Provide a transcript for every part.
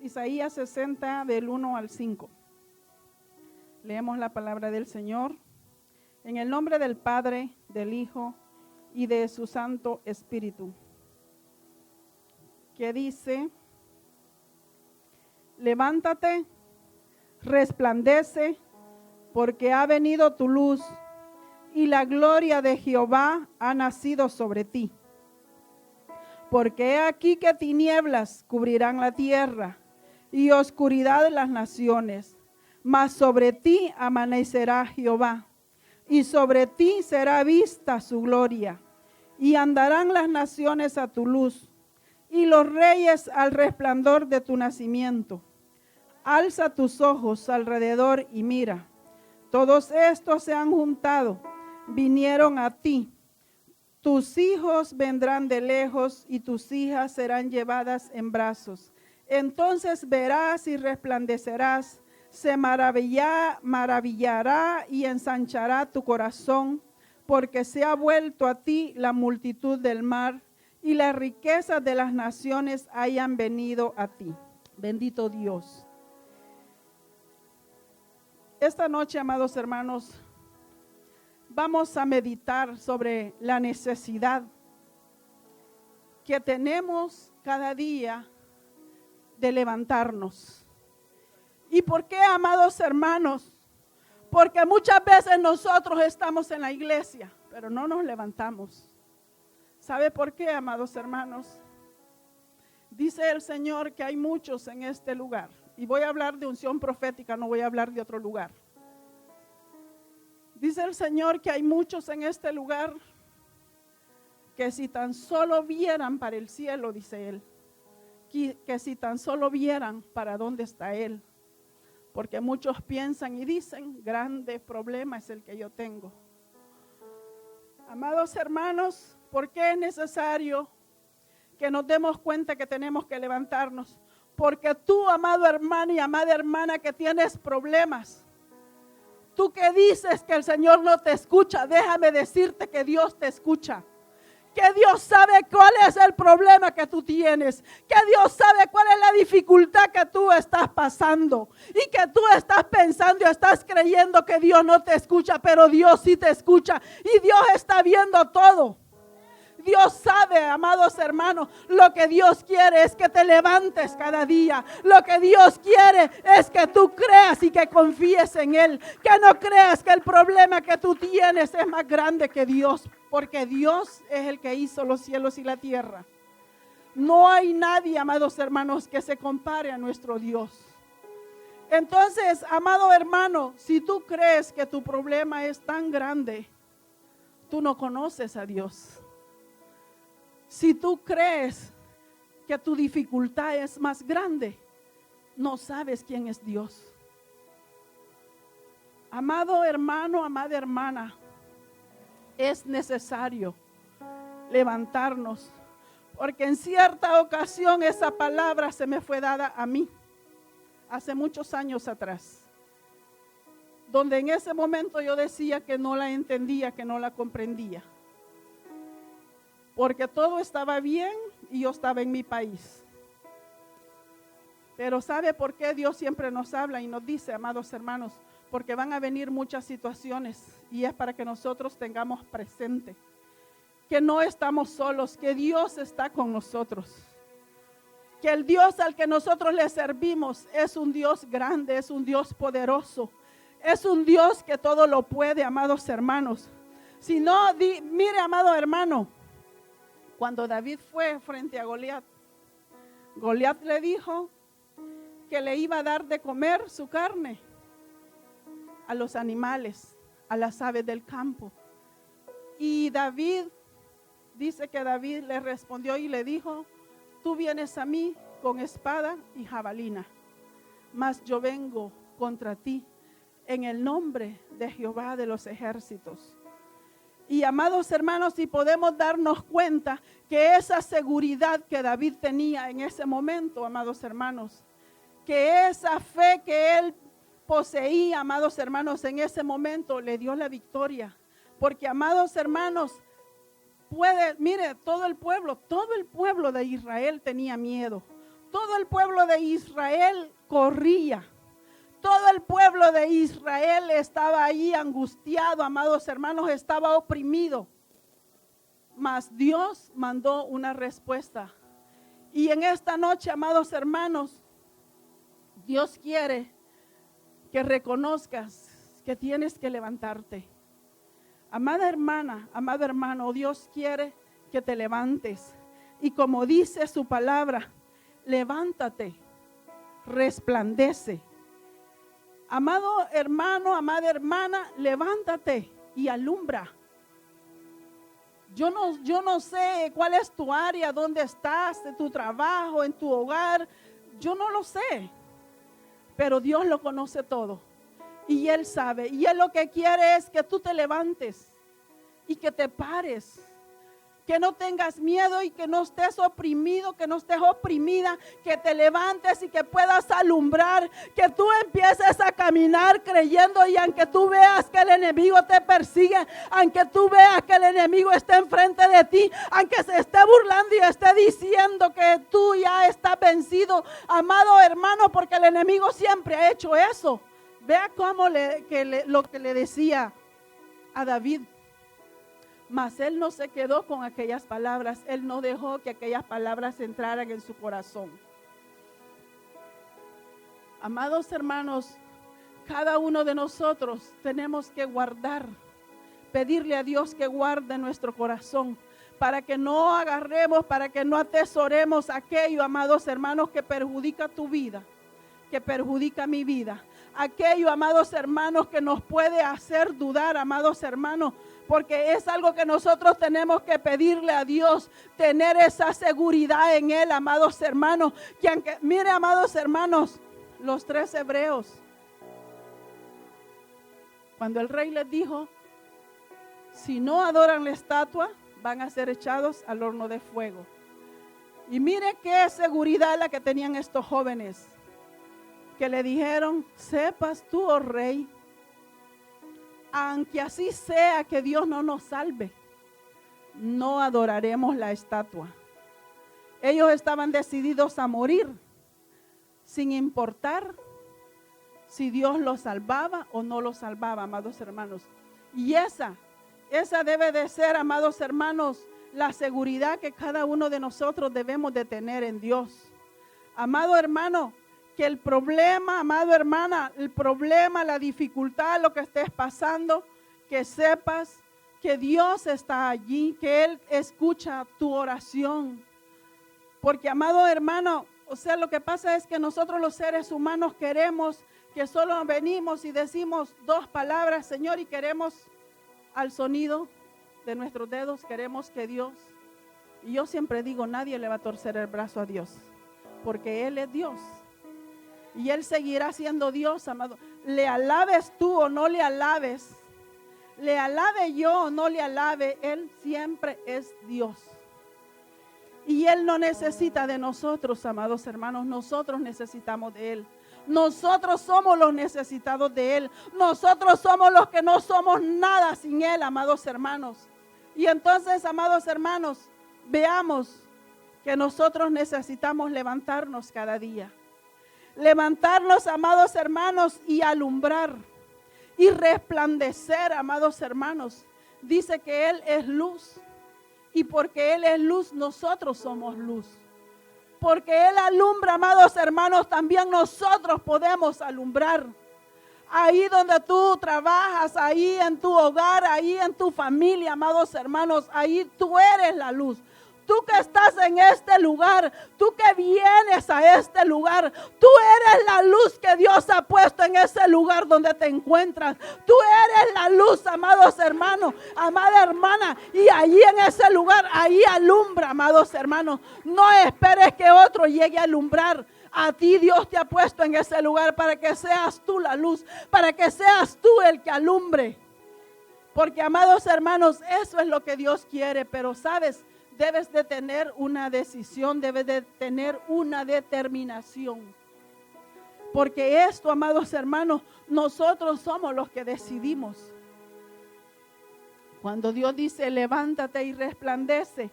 Isaías 60 del 1 al 5. Leemos la palabra del Señor. En el nombre del Padre, del Hijo y de su Santo Espíritu. Que dice: levántate, resplandece, porque ha venido tu luz, y la gloria de Jehová ha nacido sobre ti. Porque he aquí que tinieblas cubrirán la tierra, y oscuridad las naciones, mas sobre ti amanecerá Jehová, y sobre ti será vista su gloria, y andarán las naciones a tu luz, y los reyes al resplandor de tu nacimiento. Alza tus ojos alrededor y mira, todos estos se han juntado, vinieron a ti. Tus hijos vendrán de lejos y tus hijas serán llevadas en brazos. Entonces verás y resplandecerás, se maravillará y ensanchará tu corazón, porque se ha vuelto a ti la multitud del mar y las riquezas de las naciones hayan venido a ti. Bendito Dios. Esta noche, amados hermanos, vamos a meditar sobre la necesidad que tenemos cada día de levantarnos. ¿Y por qué, amados hermanos? Porque muchas veces nosotros estamos en la iglesia, pero no nos levantamos. ¿Sabe por qué, amados hermanos? Dice el Señor que hay muchos en este lugar. Y voy a hablar de unción profética, no voy a hablar de otro lugar. Dice el Señor que hay muchos en este lugar que si tan solo vieran para el cielo, dice Él, que si tan solo vieran para dónde está Él. Porque muchos piensan y dicen, grande problema es el que yo tengo. Amados hermanos, ¿por qué es necesario que nos demos cuenta que tenemos que levantarnos? Porque tú, amado hermano y amada hermana, que tienes problemas, tú que dices que el Señor no te escucha, déjame decirte que Dios te escucha. Que Dios sabe cuál es el problema que tú tienes. Que Dios sabe cuál es la dificultad que tú estás pasando. Y que tú estás pensando y estás creyendo que Dios no te escucha, pero Dios sí te escucha. Y Dios está viendo todo. Dios sabe, amados hermanos, lo que Dios quiere es que te levantes cada día. Lo que Dios quiere es que tú creas y que confíes en Él. Que no creas que el problema que tú tienes es más grande que Dios. Porque Dios es el que hizo los cielos y la tierra. No hay nadie, amados hermanos, que se compare a nuestro Dios. Entonces, amado hermano, si tú crees que tu problema es tan grande, tú no conoces a Dios. Si tú crees que tu dificultad es más grande, no sabes quién es Dios. Amado hermano, amada hermana, es necesario levantarnos, porque en cierta ocasión esa palabra se me fue dada a mí, hace muchos años atrás, donde en ese momento yo decía que no la entendía, que no la comprendía. Porque todo estaba bien y yo estaba en mi país. Pero ¿sabe por qué Dios siempre nos habla y nos dice, amados hermanos? Porque van a venir muchas situaciones y es para que nosotros tengamos presente que no estamos solos, que Dios está con nosotros. Que el Dios al que nosotros le servimos es un Dios grande, es un Dios poderoso. Es un Dios que todo lo puede, amados hermanos. Si no, mire, amado hermano, cuando David fue frente a Goliat, Goliat le dijo que le iba a dar de comer su carne a los animales, a las aves del campo. Y David, dice que David le respondió y le dijo, tú vienes a mí con espada y jabalina, mas yo vengo contra ti en el nombre de Jehová de los ejércitos. Y amados hermanos, si podemos darnos cuenta que esa seguridad que David tenía en ese momento, amados hermanos, que esa fe que él poseía, amados hermanos, en ese momento le dio la victoria. Porque, amados hermanos, mire, todo el pueblo de Israel tenía miedo. Todo el pueblo de Israel corría. Todo el pueblo de Israel estaba ahí angustiado, amados hermanos, estaba oprimido. Mas Dios mandó una respuesta. Y en esta noche, amados hermanos, Dios quiere que reconozcas que tienes que levantarte. Amada hermana, amado hermano, Dios quiere que te levantes. Y como dice su palabra, levántate, resplandece. Amado hermano, amada hermana, levántate y alumbra. Yo no sé cuál es tu área, dónde estás, en tu trabajo, en tu hogar. Yo no lo sé, pero Dios lo conoce todo. Y Él sabe. Y Él lo que quiere es que tú te levantes y que te pares. Que no tengas miedo y que no estés oprimido, que no estés oprimida, que te levantes y que puedas alumbrar, que tú empieces a caminar creyendo, y aunque tú veas que el enemigo te persigue, aunque tú veas que el enemigo está enfrente de ti, aunque se esté burlando y esté diciendo que tú ya estás vencido, amado hermano, porque el enemigo siempre ha hecho eso. Vea cómo lo que le decía a David. Mas él no se quedó con aquellas palabras. Él no dejó que aquellas palabras entraran en su corazón. Amados hermanos, cada uno de nosotros tenemos que guardar, pedirle a Dios que guarde nuestro corazón, para que no agarremos, para que no atesoremos aquello, amados hermanos, que perjudica tu vida, que perjudica mi vida. Aquello, amados hermanos, que nos puede hacer dudar, amados hermanos, porque es algo que nosotros tenemos que pedirle a Dios, tener esa seguridad en Él, amados hermanos. Que aunque, mire, amados hermanos, los 3 hebreos, cuando el rey les dijo, si no adoran la estatua, van a ser echados al horno de fuego. Y mire qué seguridad la que tenían estos jóvenes, que le dijeron, sepas tú, oh rey, aunque así sea que Dios no nos salve, no adoraremos la estatua. Ellos estaban decididos a morir, sin importar si Dios los salvaba o no los salvaba, amados hermanos. Y esa debe de ser, amados hermanos, la seguridad que cada uno de nosotros debemos de tener en Dios. Amado hermano, que el problema, amado hermana, el problema, la dificultad, lo que estés pasando, que sepas que Dios está allí, que Él escucha tu oración. Porque, amado hermano, o sea, lo que pasa es que nosotros los seres humanos queremos que solo venimos y decimos 2 palabras, Señor, y queremos al sonido de nuestros dedos, queremos que Dios, y yo siempre digo, nadie le va a torcer el brazo a Dios, porque Él es Dios. Y Él seguirá siendo Dios, amado. Le alabes tú o no le alabes, le alabe yo o no le alabe, Él siempre es Dios. Y Él no necesita de nosotros, amados hermanos. Nosotros necesitamos de Él. Nosotros somos los necesitados de Él. Nosotros somos los que no somos nada sin Él, amados hermanos. Y entonces, amados hermanos, veamos que nosotros necesitamos levantarnos cada día. Levantarnos, amados hermanos, y alumbrar y resplandecer, amados hermanos. Dice que Él es luz, y porque Él es luz, nosotros somos luz. Porque Él alumbra, amados hermanos, también nosotros podemos alumbrar. Ahí donde tú trabajas, ahí en tu hogar, ahí en tu familia, amados hermanos, ahí tú eres la luz. Tú que estás en este lugar, tú que vienes a este lugar, tú eres la luz que Dios ha puesto en ese lugar donde te encuentras. Tú eres la luz, amados hermanos, amada hermana, y allí en ese lugar, ahí alumbra, amados hermanos. No esperes que otro llegue a alumbrar. A ti Dios te ha puesto en ese lugar para que seas tú la luz, para que seas tú el que alumbre. Porque, amados hermanos, eso es lo que Dios quiere, pero sabes, debes de tener una decisión, debes de tener una determinación. Porque esto, amados hermanos, nosotros somos los que decidimos. Cuando Dios dice, levántate y resplandece,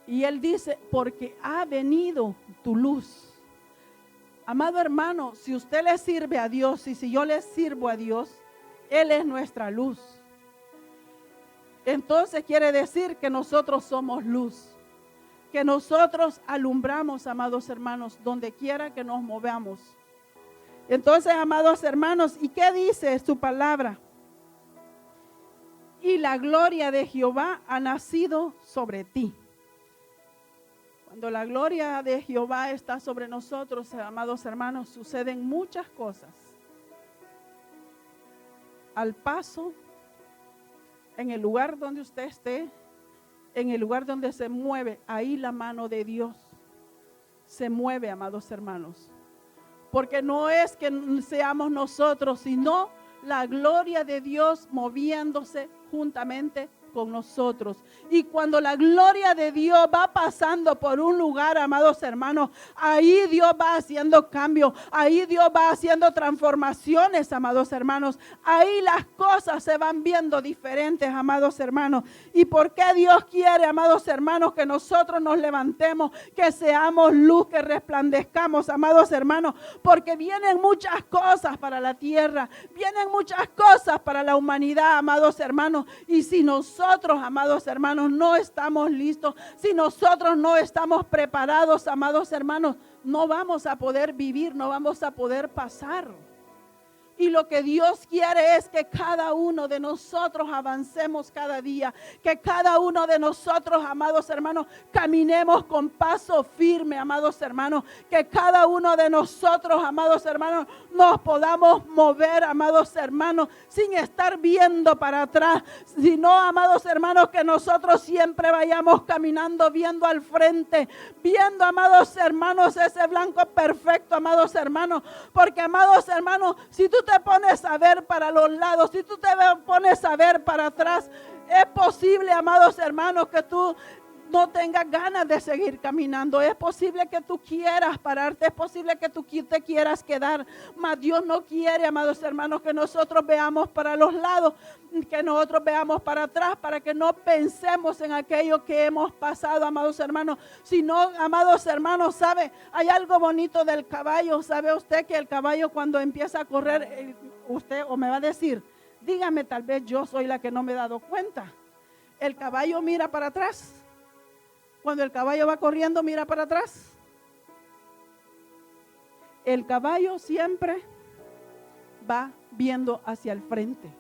Y Él dice, porque ha venido tu luz. Amado hermano, si usted le sirve a Dios y si yo le sirvo a Dios, Él es nuestra luz. Entonces quiere decir que nosotros somos luz, que nosotros alumbramos, amados hermanos, donde quiera que nos movamos. Entonces, amados hermanos, ¿y qué dice su palabra? Y la gloria de Jehová ha nacido sobre ti. Cuando la gloria de Jehová está sobre nosotros, amados hermanos, suceden muchas cosas. Al paso, en el lugar donde usted esté, en el lugar donde se mueve, ahí la mano de Dios se mueve, amados hermanos. Porque no es que seamos nosotros, sino la gloria de Dios moviéndose juntamente con nosotros. Y cuando la gloria de Dios va pasando por un lugar, amados hermanos, ahí Dios va haciendo cambios, ahí Dios va haciendo transformaciones, amados hermanos. Ahí las cosas se van viendo diferentes, amados hermanos. ¿Y por qué Dios quiere, amados hermanos, que nosotros nos levantemos, que seamos luz, que resplandezcamos, amados hermanos? Porque vienen muchas cosas para la tierra, vienen muchas cosas para la humanidad, amados hermanos. Y si nosotros, amados hermanos, no estamos listos, si nosotros no estamos preparados, amados hermanos, no vamos a poder vivir, no vamos a poder pasar. Y lo que Dios quiere es que cada uno de nosotros avancemos cada día, que cada uno de nosotros, amados hermanos, caminemos con paso firme, amados hermanos, que cada uno de nosotros, amados hermanos, nos podamos mover, amados hermanos, sin estar viendo para atrás, sino, amados hermanos, que nosotros siempre vayamos caminando, viendo al frente, viendo, amados hermanos, ese blanco perfecto, amados hermanos, porque, amados hermanos, si tú te pones a ver para los lados, si tú te pones a ver para atrás, es posible, amados hermanos, que tú no tengas ganas de seguir caminando. Es posible que tú quieras pararte, es posible que tú te quieras quedar, mas Dios no quiere, amados hermanos, que nosotros veamos para los lados, que nosotros veamos para atrás, para que no pensemos en aquello que hemos pasado, amados hermanos, sino, amados hermanos, ¿sabe? Hay algo bonito del caballo. ¿Sabe usted que el caballo cuando empieza a correr, usted o me va a decir, dígame, tal vez yo soy la que no me he dado cuenta, el caballo mira para atrás? Cuando el caballo va corriendo, mira para atrás. El caballo siempre va viendo hacia el frente.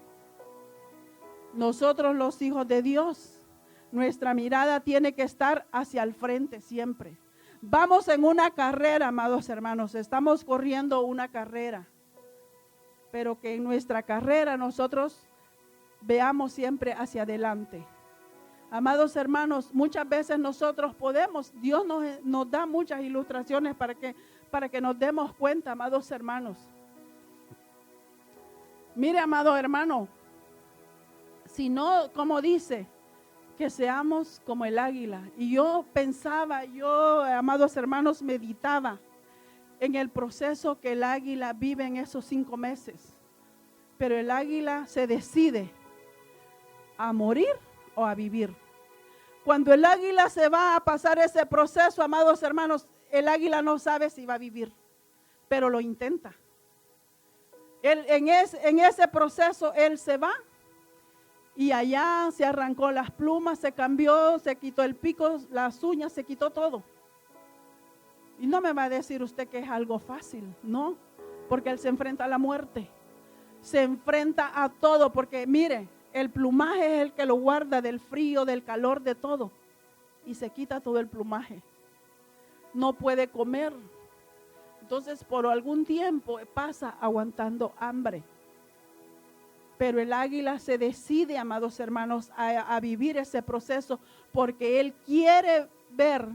Nosotros, los hijos de Dios, nuestra mirada tiene que estar hacia el frente siempre. Vamos en una carrera, amados hermanos, estamos corriendo una carrera, pero que en nuestra carrera nosotros veamos siempre hacia adelante. Amados hermanos, muchas veces nosotros podemos, Dios nos da muchas ilustraciones para que nos demos cuenta, amados hermanos. Mire, amado hermano, si no, como dice, que seamos como el águila. Y yo pensaba, amados hermanos, meditaba en el proceso que el águila vive en esos 5 meses. Pero el águila se decide a morir o a vivir. Cuando el águila se va a pasar ese proceso, amados hermanos, el águila no sabe si va a vivir, pero lo intenta. En ese proceso él se va y allá se arrancó las plumas, se cambió, se quitó el pico, las uñas, se quitó todo. Y no me va a decir usted que es algo fácil, no, porque él se enfrenta a la muerte, se enfrenta a todo, porque mire, el plumaje es el que lo guarda del frío, del calor, de todo. Y se quita todo el plumaje. No puede comer. Entonces, por algún tiempo pasa aguantando hambre. Pero el águila se decide, amados hermanos, a vivir ese proceso porque él quiere ver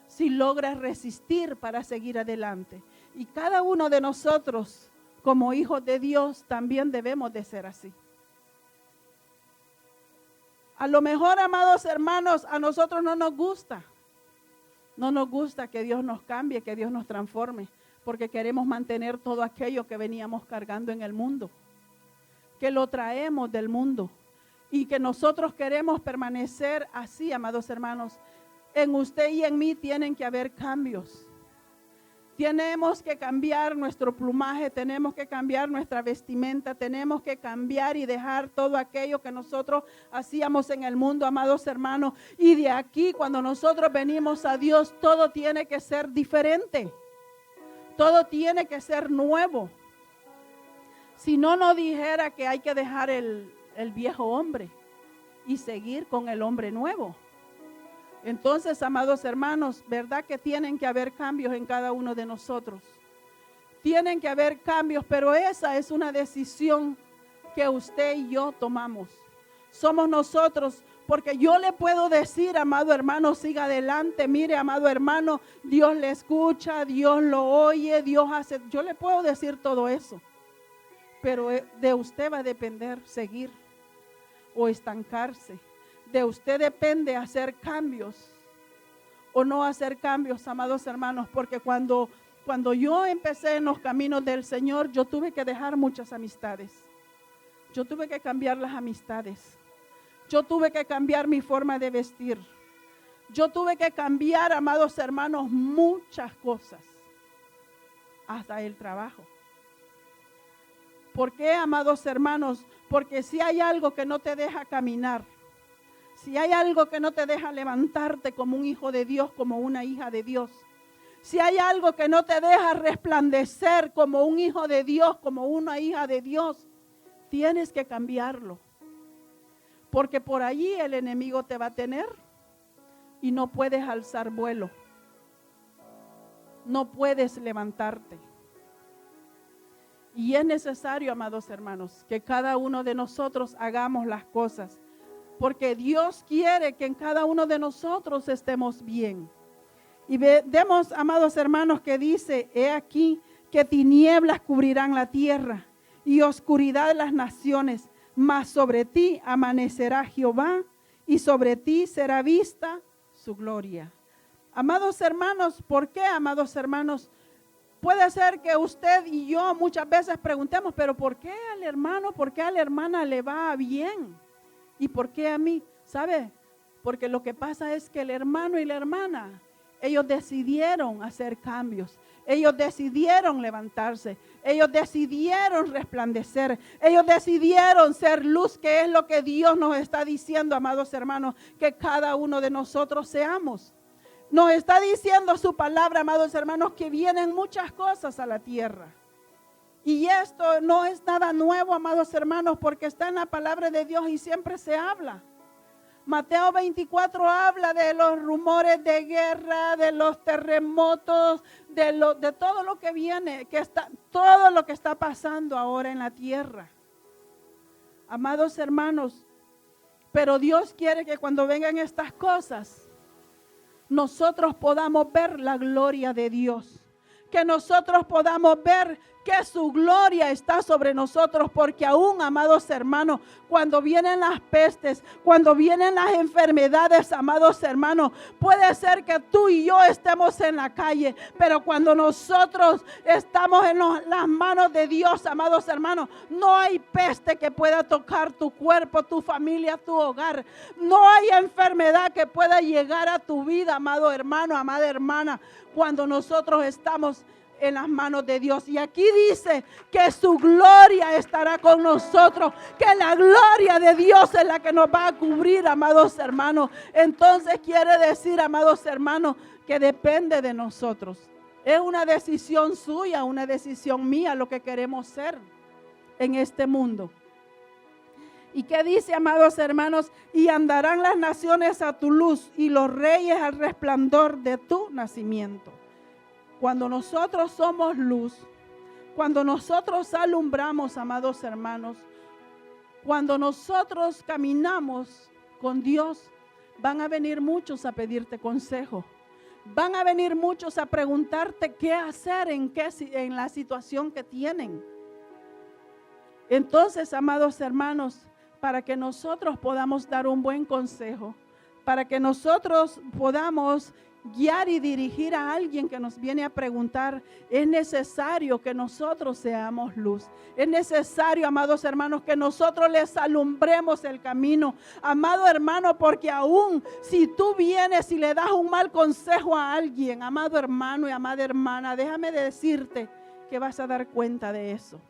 si logra resistir para seguir adelante. Y cada uno de nosotros, como hijos de Dios, también debemos de ser así. A lo mejor, amados hermanos, a nosotros no nos gusta. No nos gusta que Dios nos cambie, que Dios nos transforme, porque queremos mantener todo aquello que veníamos cargando en el mundo, que lo traemos del mundo y que nosotros queremos permanecer así, amados hermanos. En usted y en mí tienen que haber cambios. Tenemos que cambiar nuestro plumaje, tenemos que cambiar nuestra vestimenta, tenemos que cambiar y dejar todo aquello que nosotros hacíamos en el mundo, amados hermanos. Y de aquí, cuando nosotros venimos a Dios, todo tiene que ser diferente. Todo tiene que ser nuevo. Si no, no dijera que hay que dejar el viejo hombre y seguir con el hombre nuevo. Entonces, amados hermanos, ¿verdad que tienen que haber cambios en cada uno de nosotros? Tienen que haber cambios, pero esa es una decisión que usted y yo tomamos. Somos nosotros, porque yo le puedo decir, amado hermano, siga adelante, mire, amado hermano, Dios le escucha, Dios lo oye, Dios hace, yo le puedo decir todo eso, pero de usted va a depender seguir o estancarse. De usted depende hacer cambios o no hacer cambios, amados hermanos, porque cuando yo empecé en los caminos del Señor, yo tuve que dejar muchas amistades. Yo tuve que cambiar las amistades. Yo tuve que cambiar mi forma de vestir. Yo tuve que cambiar, amados hermanos, muchas cosas, hasta el trabajo. ¿Por qué, amados hermanos? Porque si hay algo que no te deja caminar, si hay algo que no te deja levantarte como un hijo de Dios, como una hija de Dios, si hay algo que no te deja resplandecer como un hijo de Dios, como una hija de Dios, tienes que cambiarlo. Porque por allí el enemigo te va a tener y no puedes alzar vuelo. No puedes levantarte. Y es necesario, amados hermanos, que cada uno de nosotros hagamos las cosas. Porque Dios quiere que en cada uno de nosotros estemos bien. Y vemos, amados hermanos, que dice, he aquí que tinieblas cubrirán la tierra y oscuridad las naciones, mas sobre ti amanecerá Jehová y sobre ti será vista su gloria. Amados hermanos, ¿por qué, amados hermanos? Puede ser que usted y yo muchas veces preguntemos, pero ¿por qué al hermano, por qué a la hermana le va bien? ¿Y por qué a mí? ¿Sabe? Porque lo que pasa es que el hermano y la hermana, ellos decidieron hacer cambios. Ellos decidieron levantarse. Ellos decidieron resplandecer. Ellos decidieron ser luz, que es lo que Dios nos está diciendo, amados hermanos, que cada uno de nosotros seamos. Nos está diciendo su palabra, amados hermanos, que vienen muchas cosas a la tierra. Y esto no es nada nuevo, amados hermanos, porque está en la palabra de Dios y siempre se habla. Mateo 24 habla de los rumores de guerra, de los terremotos, de todo lo que viene, todo lo que está pasando ahora en la tierra. Amados hermanos, pero Dios quiere que cuando vengan estas cosas, nosotros podamos ver la gloria de Dios. Que nosotros podamos ver que su gloria está sobre nosotros, porque aún, amados hermanos, cuando vienen las pestes, cuando vienen las enfermedades, amados hermanos, puede ser que tú y yo estemos en la calle, pero cuando nosotros estamos en las manos de Dios, amados hermanos, no hay peste que pueda tocar tu cuerpo, tu familia, tu hogar. No hay enfermedad que pueda llegar a tu vida, amado hermano, amada hermana, cuando nosotros estamos en las manos de Dios. Y aquí dice que su gloria estará con nosotros, que la gloria de Dios es la que nos va a cubrir, amados hermanos. Entonces quiere decir, amados hermanos, que depende de nosotros. Es una decisión suya, una decisión mía, lo que queremos ser en este mundo. ¿Y qué dice, amados hermanos? Y andarán las naciones a tu luz y los reyes al resplandor de tu nacimiento. Cuando nosotros somos luz, cuando nosotros alumbramos, amados hermanos, cuando nosotros caminamos con Dios, van a venir muchos a pedirte consejo. Van a venir muchos a preguntarte qué hacer en la situación que tienen. Entonces, amados hermanos, para que nosotros podamos dar un buen consejo, para que nosotros podamos guiar y dirigir a alguien que nos viene a preguntar, es necesario que nosotros seamos luz. Es necesario, amados hermanos, que nosotros les alumbremos el camino. Amado hermano, porque aún si tú vienes y le das un mal consejo a alguien, amado hermano y amada hermana, déjame decirte que vas a dar cuenta de eso.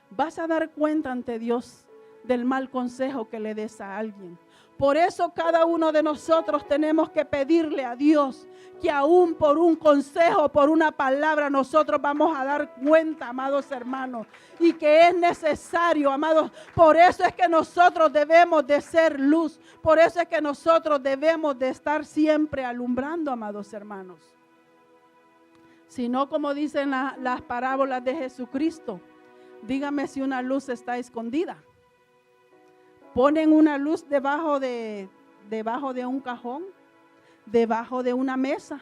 Vas a dar cuenta ante Dios del mal consejo que le des a alguien. Por eso cada uno de nosotros tenemos que pedirle a Dios que aún por un consejo, por una palabra, nosotros vamos a dar cuenta, amados hermanos, y que es necesario, amados. Por eso es que nosotros debemos de ser luz. Por eso es que nosotros debemos de estar siempre alumbrando, amados hermanos. Si no, como dicen las parábolas de Jesucristo, dígame si una luz está escondida. Ponen una luz debajo de un cajón, debajo de una mesa.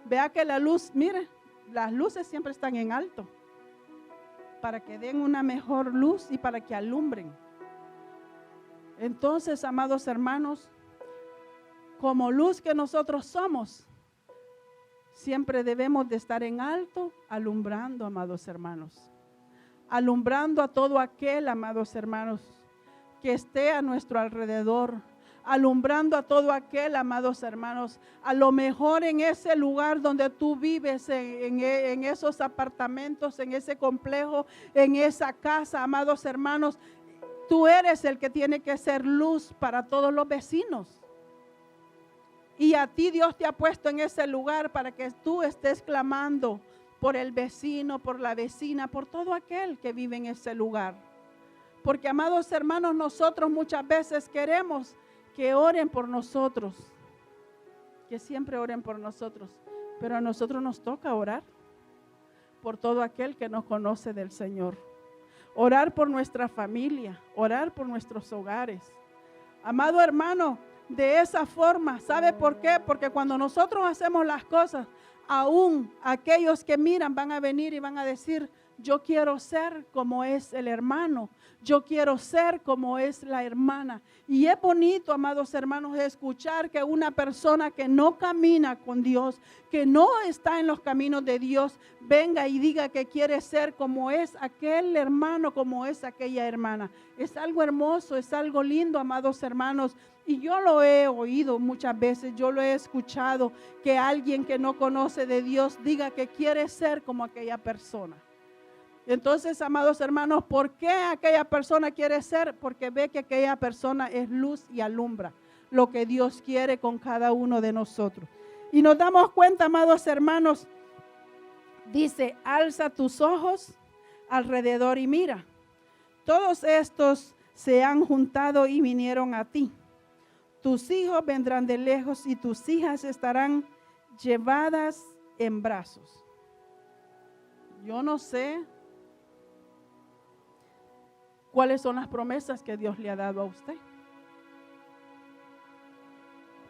Vea que la luz, mire, las luces siempre están en alto, para que den una mejor luz y para que alumbren. Entonces, amados hermanos, como luz que nosotros somos, siempre debemos de estar en alto, alumbrando, amados hermanos. Alumbrando a todo aquel, amados hermanos, que esté a nuestro alrededor, alumbrando a todo aquel, amados hermanos, a lo mejor en ese lugar donde tú vives, en esos apartamentos, en ese complejo, en esa casa, amados hermanos, tú eres el que tiene que ser luz para todos los vecinos. Y a ti Dios te ha puesto en ese lugar para que tú estés clamando por el vecino, por la vecina, por todo aquel que vive en ese lugar. Porque, amados hermanos, nosotros muchas veces queremos que oren por nosotros, que siempre oren por nosotros, pero a nosotros nos toca orar por todo aquel que nos conoce del Señor. Orar por nuestra familia, orar por nuestros hogares. Amado hermano, de esa forma, ¿sabe por qué? Porque cuando nosotros hacemos las cosas, aún aquellos que miran van a venir y van a decir, yo quiero ser como es el hermano, yo quiero ser como es la hermana. Y es bonito, amados hermanos, escuchar que una persona que no camina con Dios, que no está en los caminos de Dios, venga y diga que quiere ser como es aquel hermano, como es aquella hermana. Es algo hermoso, es algo lindo, amados hermanos. Y yo lo he oído muchas veces, yo lo he escuchado, que alguien que no conoce de Dios diga que quiere ser como aquella persona. Entonces, amados hermanos, ¿por qué aquella persona quiere ser? Porque ve que aquella persona es luz y alumbra lo que Dios quiere con cada uno de nosotros. Y nos damos cuenta, amados hermanos, dice, alza tus ojos alrededor y mira. Todos estos se han juntado y vinieron a ti. Tus hijos vendrán de lejos y tus hijas estarán llevadas en brazos. Yo no sé cuáles son las promesas que Dios le ha dado a usted.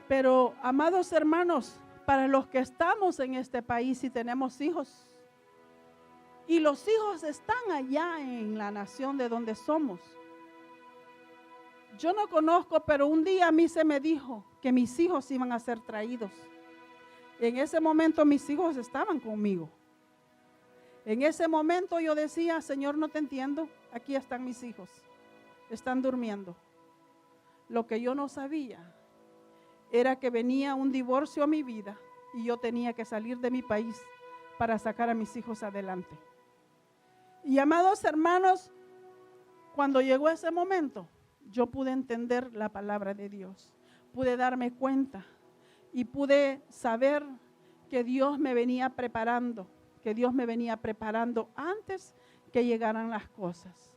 Pero, amados hermanos, para los que estamos en este país y tenemos hijos, y los hijos están allá en la nación de donde somos. Yo no conozco, pero un día a mí se me dijo que mis hijos iban a ser traídos. En ese momento mis hijos estaban conmigo. En ese momento yo decía, Señor, no te entiendo, aquí están mis hijos, están durmiendo. Lo que yo no sabía era que venía un divorcio a mi vida y yo tenía que salir de mi país para sacar a mis hijos adelante. Y amados hermanos, cuando llegó ese momento, yo pude entender la palabra de Dios, pude darme cuenta y pude saber que Dios me venía preparando, antes que llegaran las cosas.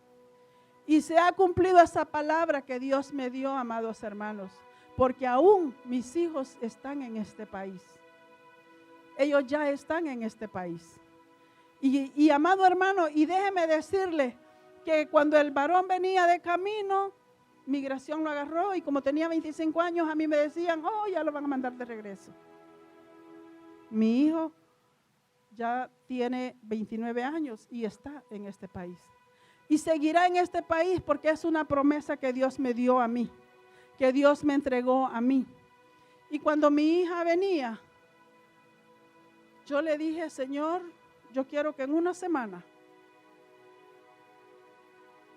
Y se ha cumplido esa palabra que Dios me dio, amados hermanos, porque aún mis hijos están en este país. Ellos ya están en este país. Y amado hermano, y déjeme decirle que cuando el varón venía de camino, migración lo agarró y como tenía 25 años, a mí me decían, oh, ya lo van a mandar de regreso. Mi hijo ya tiene 29 años y está en este país. Y seguirá en este país porque es una promesa que Dios me dio a mí, que Dios me entregó a mí. Y cuando mi hija venía, yo le dije, Señor, yo quiero que en una semana,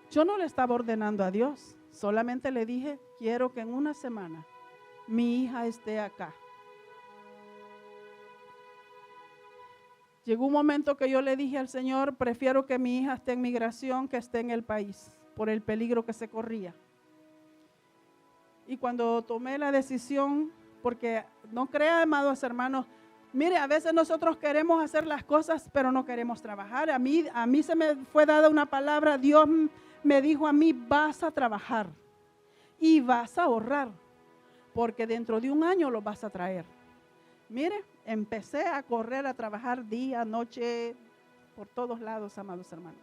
yo no le estaba ordenando a Dios, solamente le dije, quiero que en una semana mi hija esté acá. Llegó un momento que yo le dije al Señor, prefiero que mi hija esté en migración que esté en el país, por el peligro que se corría. Y cuando tomé la decisión, porque no crea, amados hermanos, mire, a veces nosotros queremos hacer las cosas, pero no queremos trabajar. A mí se me fue dada una palabra, Dios me dijo a mí, vas a trabajar y vas a ahorrar, porque dentro de un año lo vas a traer. Mire, empecé a correr, a trabajar día, noche, por todos lados, amados hermanos,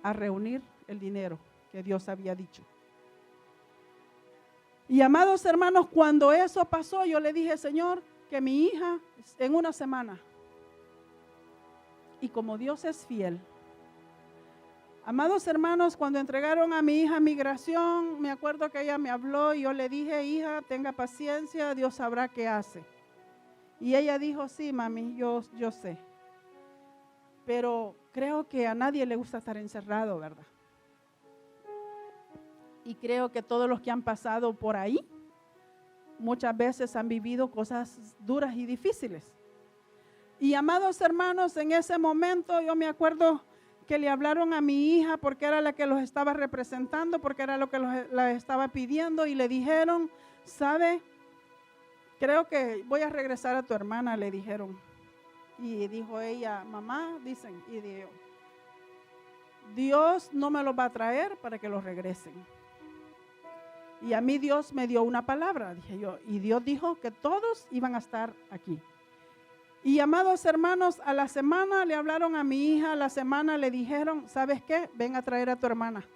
a reunir el dinero que Dios había dicho. Y amados hermanos, cuando eso pasó, yo le dije, Señor, que mi hija en una semana. Y como Dios es fiel. Amados hermanos, cuando entregaron a mi hija migración, me acuerdo que ella me habló y yo le dije, hija, tenga paciencia, Dios sabrá qué hace. Y ella dijo, sí, mami, yo sé. Pero creo que a nadie le gusta estar encerrado, ¿verdad? Y creo que todos los que han pasado por ahí, muchas veces han vivido cosas duras y difíciles. Y amados hermanos, en ese momento yo me acuerdo que le hablaron a mi hija porque era la que los estaba representando, porque era lo que la estaba pidiendo y le dijeron, ¿sabe? Creo que voy a regresar a tu hermana, le dijeron. Y dijo ella, mamá, dicen, y dijo, Dios no me los va a traer para que los regresen. Y a mí Dios me dio una palabra, dije yo, y Dios dijo que todos iban a estar aquí. Y amados hermanos, a la semana le hablaron a mi hija, a la semana le dijeron, ¿sabes qué? Ven a traer a tu hermana.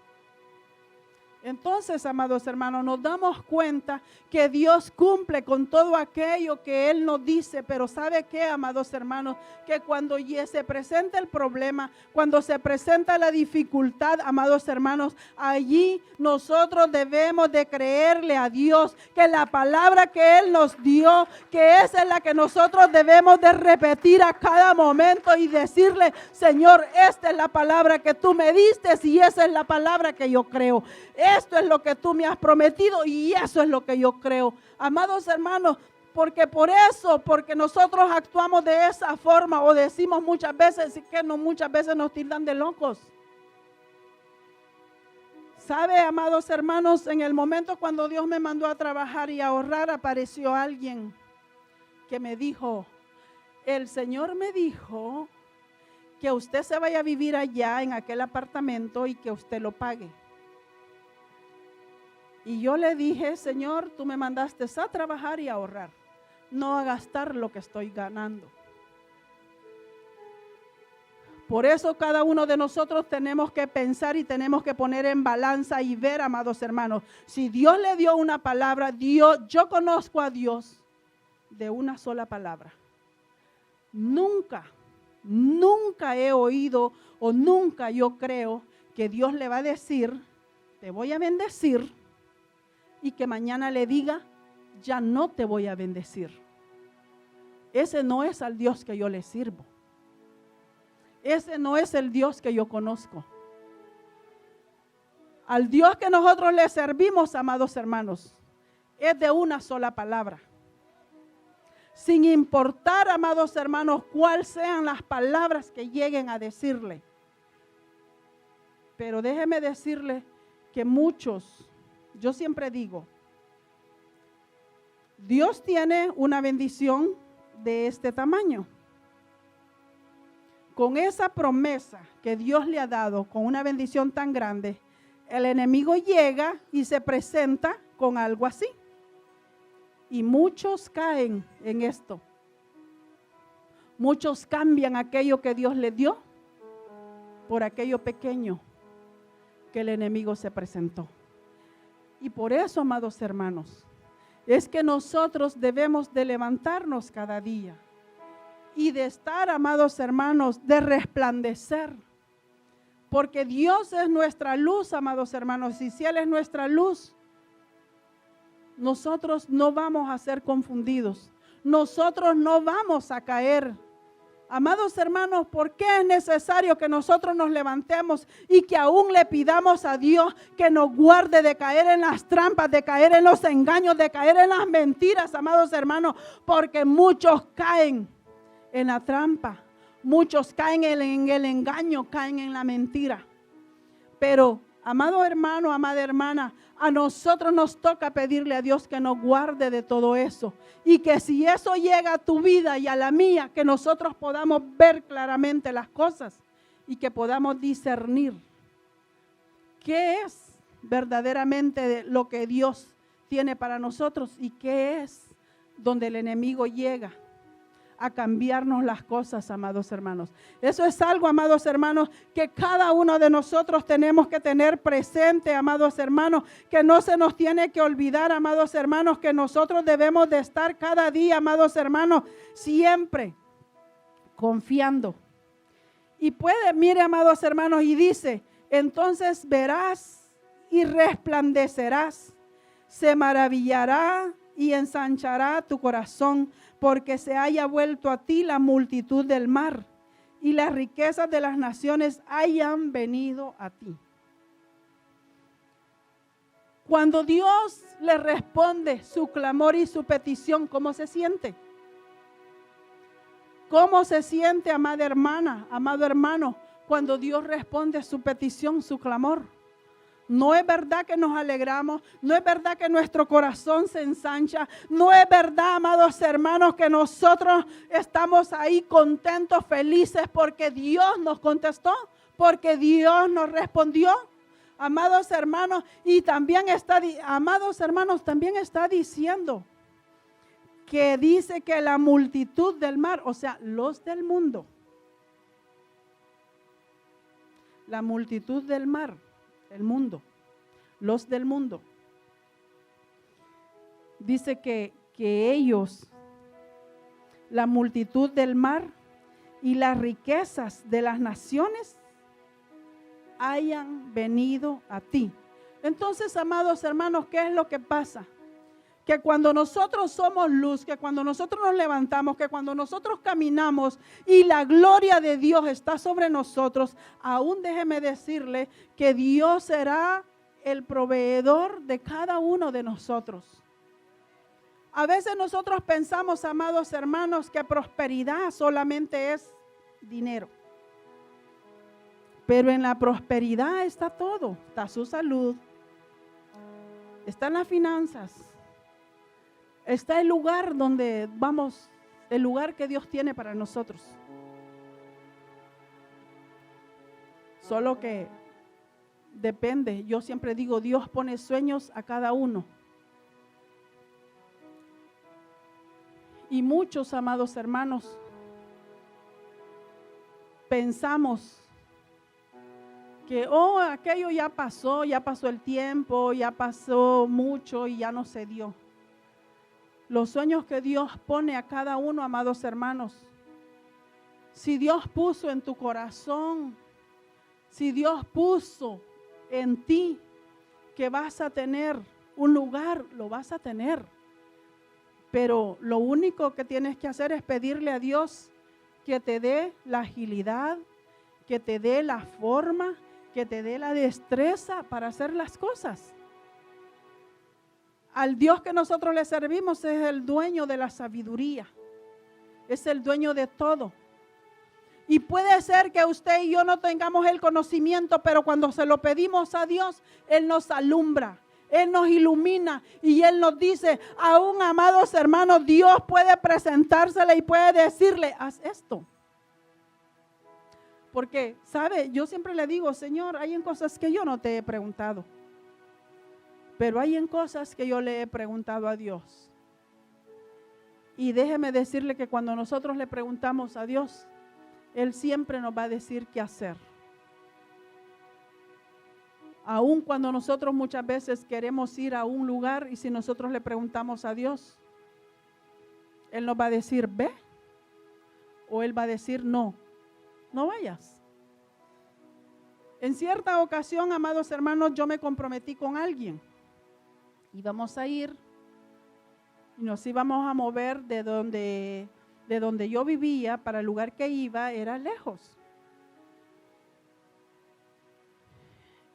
Entonces, amados hermanos, nos damos cuenta que Dios cumple con todo aquello que Él nos dice, pero ¿sabe qué, amados hermanos? Que cuando se presenta el problema, cuando se presenta la dificultad, amados hermanos, allí nosotros debemos de creerle a Dios, que la palabra que Él nos dio, que esa es la que nosotros debemos de repetir a cada momento y decirle, Señor, esta es la palabra que tú me diste y esa es la palabra que yo creo. Esto es lo que tú me has prometido y eso es lo que yo creo. Amados hermanos, porque nosotros actuamos de esa forma o decimos muchas veces que muchas veces nos tildan de locos. ¿Sabe, amados hermanos? En el momento cuando Dios me mandó a trabajar y a ahorrar, apareció alguien que me dijo, el Señor me dijo que usted se vaya a vivir allá en aquel apartamento y que usted lo pague. Y yo le dije, Señor, tú me mandaste a trabajar y a ahorrar, no a gastar lo que estoy ganando. Por eso cada uno de nosotros tenemos que pensar y tenemos que poner en balanza y ver, amados hermanos, si Dios le dio una palabra, yo conozco a Dios de una sola palabra. Nunca he oído o nunca yo creo que Dios le va a decir, te voy a bendecir, y que mañana le diga, ya no te voy a bendecir. Ese no es al Dios que yo le sirvo. Ese no es el Dios que yo conozco. Al Dios que nosotros le servimos, amados hermanos, es de una sola palabra. Sin importar, amados hermanos, cuáles sean las palabras que lleguen a decirle. Pero déjeme decirle que muchos, yo siempre digo, Dios tiene una bendición de este tamaño. Con esa promesa que Dios le ha dado, con una bendición tan grande, el enemigo llega y se presenta con algo así. Y muchos caen en esto. Muchos cambian aquello que Dios les dio por aquello pequeño que el enemigo se presentó. Y por eso, amados hermanos, es que nosotros debemos de levantarnos cada día y de estar, amados hermanos, de resplandecer. Porque Dios es nuestra luz, amados hermanos, y si Él es nuestra luz, nosotros no vamos a ser confundidos. Nosotros no vamos a caer. Amados hermanos, ¿por qué es necesario que nosotros nos levantemos y que aún le pidamos a Dios que nos guarde de caer en las trampas, de caer en los engaños, de caer en las mentiras, amados hermanos? Porque muchos caen en la trampa, muchos caen en el engaño, caen en la mentira. Pero, amado hermano, amada hermana, a nosotros nos toca pedirle a Dios que nos guarde de todo eso. Y que si eso llega a tu vida y a la mía, que nosotros podamos ver claramente las cosas y que podamos discernir qué es verdaderamente lo que Dios tiene para nosotros y qué es donde el enemigo llega a cambiarnos las cosas, amados hermanos. Eso es algo, amados hermanos, que cada uno de nosotros tenemos que tener presente, amados hermanos, que no se nos tiene que olvidar, amados hermanos, que nosotros debemos de estar cada día, amados hermanos, siempre confiando. Y mire, amados hermanos, y dice, entonces verás y resplandecerás, se maravillará y ensanchará tu corazón, porque se haya vuelto a ti la multitud del mar y las riquezas de las naciones hayan venido a ti. Cuando Dios le responde su clamor y su petición, ¿cómo se siente? ¿Cómo se siente, amada hermana, amado hermano, cuando Dios responde a su petición, su clamor? No es verdad que nos alegramos, no es verdad que nuestro corazón se ensancha, no es verdad, amados hermanos, que nosotros estamos ahí contentos, felices porque Dios nos contestó, porque Dios nos respondió. Amados hermanos, y también amados hermanos, también está diciendo que dice que la multitud del mar, o sea, los del mundo, la multitud del mar, el mundo, los del mundo. Dice que ellos, la multitud del mar y las riquezas de las naciones hayan venido a ti. Entonces, amados hermanos, ¿qué es lo que pasa? Que cuando nosotros somos luz, que cuando nosotros nos levantamos, que cuando nosotros caminamos y la gloria de Dios está sobre nosotros, aún déjeme decirle que Dios será el proveedor de cada uno de nosotros. A veces nosotros pensamos, amados hermanos, que prosperidad solamente es dinero. Pero en la prosperidad está todo, está su salud, están las finanzas. Está el lugar donde vamos, el lugar que Dios tiene para nosotros. Solo que depende, yo siempre digo, Dios pone sueños a cada uno. Y muchos, amados hermanos, pensamos que, aquello ya pasó el tiempo, ya pasó mucho y ya no se dio. Los sueños que Dios pone a cada uno, amados hermanos, si Dios puso en tu corazón, si Dios puso en ti que vas a tener un lugar, lo vas a tener. Pero lo único que tienes que hacer es pedirle a Dios que te dé la agilidad, que te dé la forma, que te dé la destreza para hacer las cosas. Al Dios que nosotros le servimos es el dueño de la sabiduría, es el dueño de todo. Y puede ser que usted y yo no tengamos el conocimiento, pero cuando se lo pedimos a Dios, Él nos alumbra, Él nos ilumina y Él nos dice, aún amados hermanos, Dios puede presentársele y puede decirle, haz esto. Porque, ¿sabe? Yo siempre le digo, Señor, hay en cosas que yo no te he preguntado. Pero hay en cosas que yo le he preguntado a Dios. Y déjeme decirle que cuando nosotros le preguntamos a Dios, Él siempre nos va a decir qué hacer. Aun cuando nosotros muchas veces queremos ir a un lugar y si nosotros le preguntamos a Dios, Él nos va a decir, ve. O Él va a decir, no, no vayas. En cierta ocasión, amados hermanos, yo me comprometí con alguien. Íbamos a ir Y nos íbamos a mover de donde yo vivía para el lugar que iba, era lejos.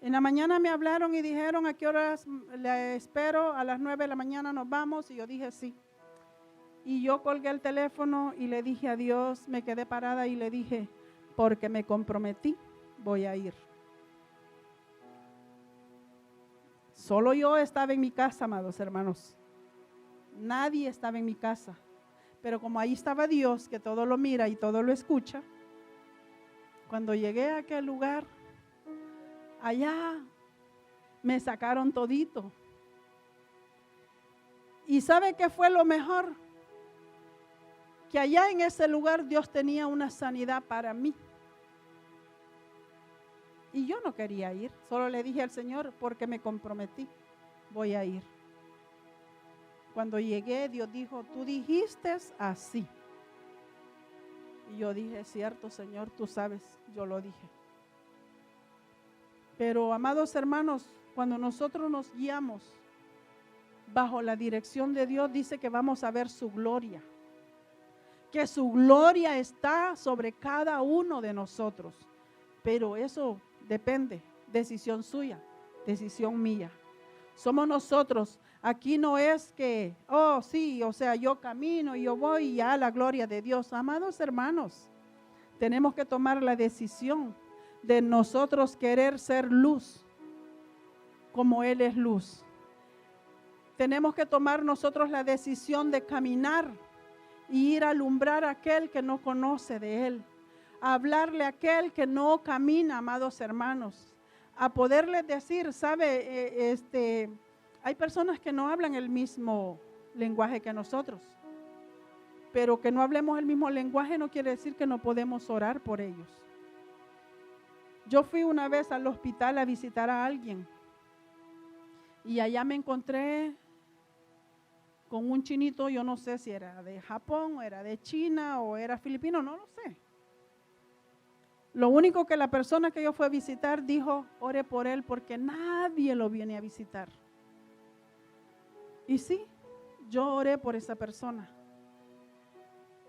En la mañana me hablaron y dijeron, ¿a qué horas le espero? A las 9 de la mañana nos vamos. Y yo dije, sí. Y yo colgué el teléfono y le dije a Dios, me quedé parada y le dije, porque me comprometí, voy a ir. Solo yo estaba en mi casa, amados hermanos. Nadie estaba en mi casa. Pero como ahí estaba Dios, que todo lo mira y todo lo escucha, cuando llegué a aquel lugar, allá me sacaron todito. ¿Y sabe qué fue lo mejor? Que allá en ese lugar Dios tenía una sanidad para mí. Y yo no quería ir, solo le dije al Señor, porque me comprometí, voy a ir. Cuando llegué, Dios dijo, tú dijiste así. Y yo dije, cierto, Señor, tú sabes, yo lo dije. Pero, amados hermanos, cuando nosotros nos guiamos bajo la dirección de Dios, dice que vamos a ver su gloria. Que su gloria está sobre cada uno de nosotros. Pero eso depende, decisión suya, decisión mía. Somos nosotros. Aquí no es que, oh sí, o sea, yo camino y yo voy y ya la gloria de Dios. Amados hermanos, tenemos que tomar la decisión de nosotros querer ser luz, como Él es luz. Tenemos que tomar nosotros la decisión de caminar y ir a alumbrar a aquel que no conoce de Él. A hablarle a aquel que no camina, amados hermanos. A poderles decir, sabe, hay personas que no hablan el mismo lenguaje que nosotros. Pero que no hablemos el mismo lenguaje no quiere decir que no podemos orar por ellos. Yo fui una vez al hospital a visitar a alguien. Y allá me encontré con un chinito, yo no sé si era de Japón, o era de China, o era filipino, no lo sé. Lo único que la persona que yo fui a visitar dijo, ore por él porque nadie lo viene a visitar. Y sí, yo oré por esa persona.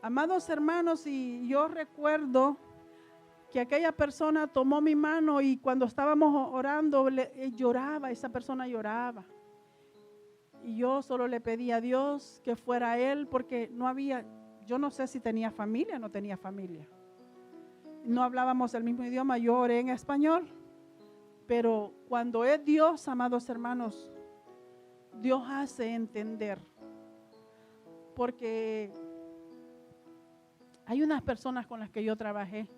Amados hermanos, y yo recuerdo que aquella persona tomó mi mano y cuando estábamos orando, lloraba, esa persona lloraba. Y yo solo le pedí a Dios que fuera él porque no había, yo no sé si tenía familia o no tenía familia. No hablábamos el mismo idioma, yo oré en español, pero cuando es Dios, amados hermanos, Dios hace entender. Porque hay unas personas con las que yo trabajé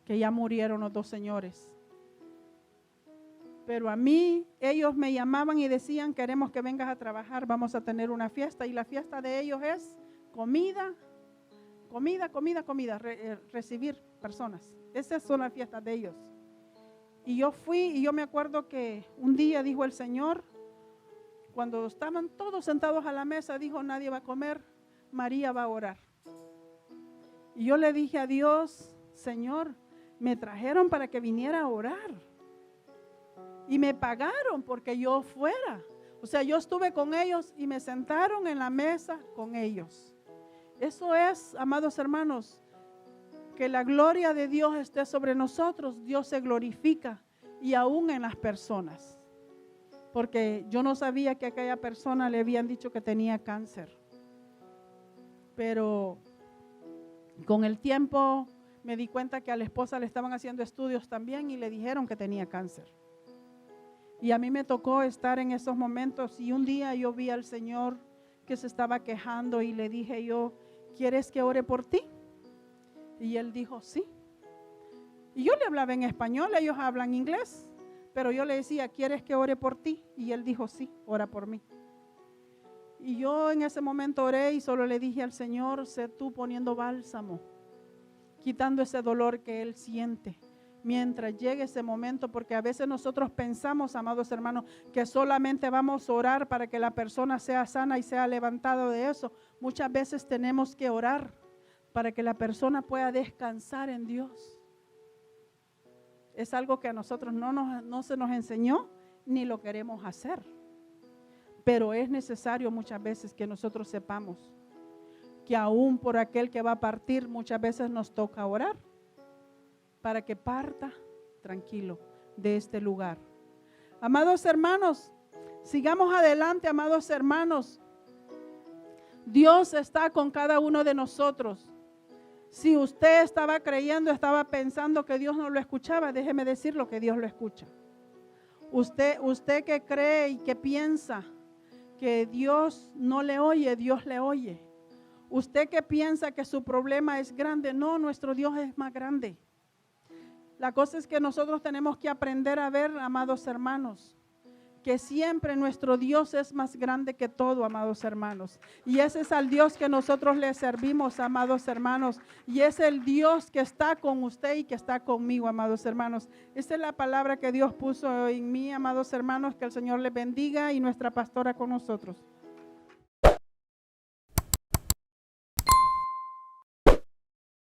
que ya murieron los dos señores. Pero a mí, ellos me llamaban y decían, queremos que vengas a trabajar, vamos a tener una fiesta. Y la fiesta de ellos es comida, recibir personas. Esas son las fiestas de ellos. Y yo fui y yo me acuerdo que un día dijo el Señor, cuando estaban todos sentados a la mesa, dijo, nadie va a comer, María va a orar. Y yo le dije a Dios, Señor, me trajeron para que viniera a orar. Y me pagaron porque yo fuera. O sea, yo estuve con ellos y me sentaron en la mesa con ellos. Eso es, amados hermanos, que la gloria de Dios esté sobre nosotros. Dios se glorifica y aún en las personas. Porque yo no sabía que a aquella persona le habían dicho que tenía cáncer. Pero con el tiempo me di cuenta que a la esposa le estaban haciendo estudios también y le dijeron que tenía cáncer. Y a mí me tocó estar en esos momentos y un día yo vi al Señor que se estaba quejando y le dije yo, ¿quieres que ore por ti? Y él dijo, sí. Y yo le hablaba en español, ellos hablan inglés, pero yo le decía, ¿quieres que ore por ti? Y él dijo, sí, ora por mí. Y yo en ese momento oré y solo le dije al Señor, sé tú poniendo bálsamo, quitando ese dolor que él siente. Mientras llegue ese momento, porque a veces nosotros pensamos, amados hermanos, que solamente vamos a orar para que la persona sea sana y sea levantada de eso. Muchas veces tenemos que orar para que la persona pueda descansar en Dios. Es algo que a nosotros no se nos enseñó ni lo queremos hacer. Pero es necesario muchas veces que nosotros sepamos que aún por aquel que va a partir, muchas veces nos toca orar para que parta tranquilo de este lugar. Amados hermanos, sigamos adelante, amados hermanos. Dios está con cada uno de nosotros. Si usted estaba creyendo, estaba pensando que Dios no lo escuchaba, déjeme decirlo que Dios lo escucha. Usted que cree y que piensa que Dios no le oye, Dios le oye. Usted que piensa que su problema es grande, no, nuestro Dios es más grande. La cosa es que nosotros tenemos que aprender a ver, amados hermanos, que siempre nuestro Dios es más grande que todo, amados hermanos. Y ese es al Dios que nosotros le servimos, amados hermanos. Y es el Dios que está con usted y que está conmigo, amados hermanos. Esa es la palabra que Dios puso en mí, amados hermanos. Que el Señor les bendiga y nuestra pastora con nosotros.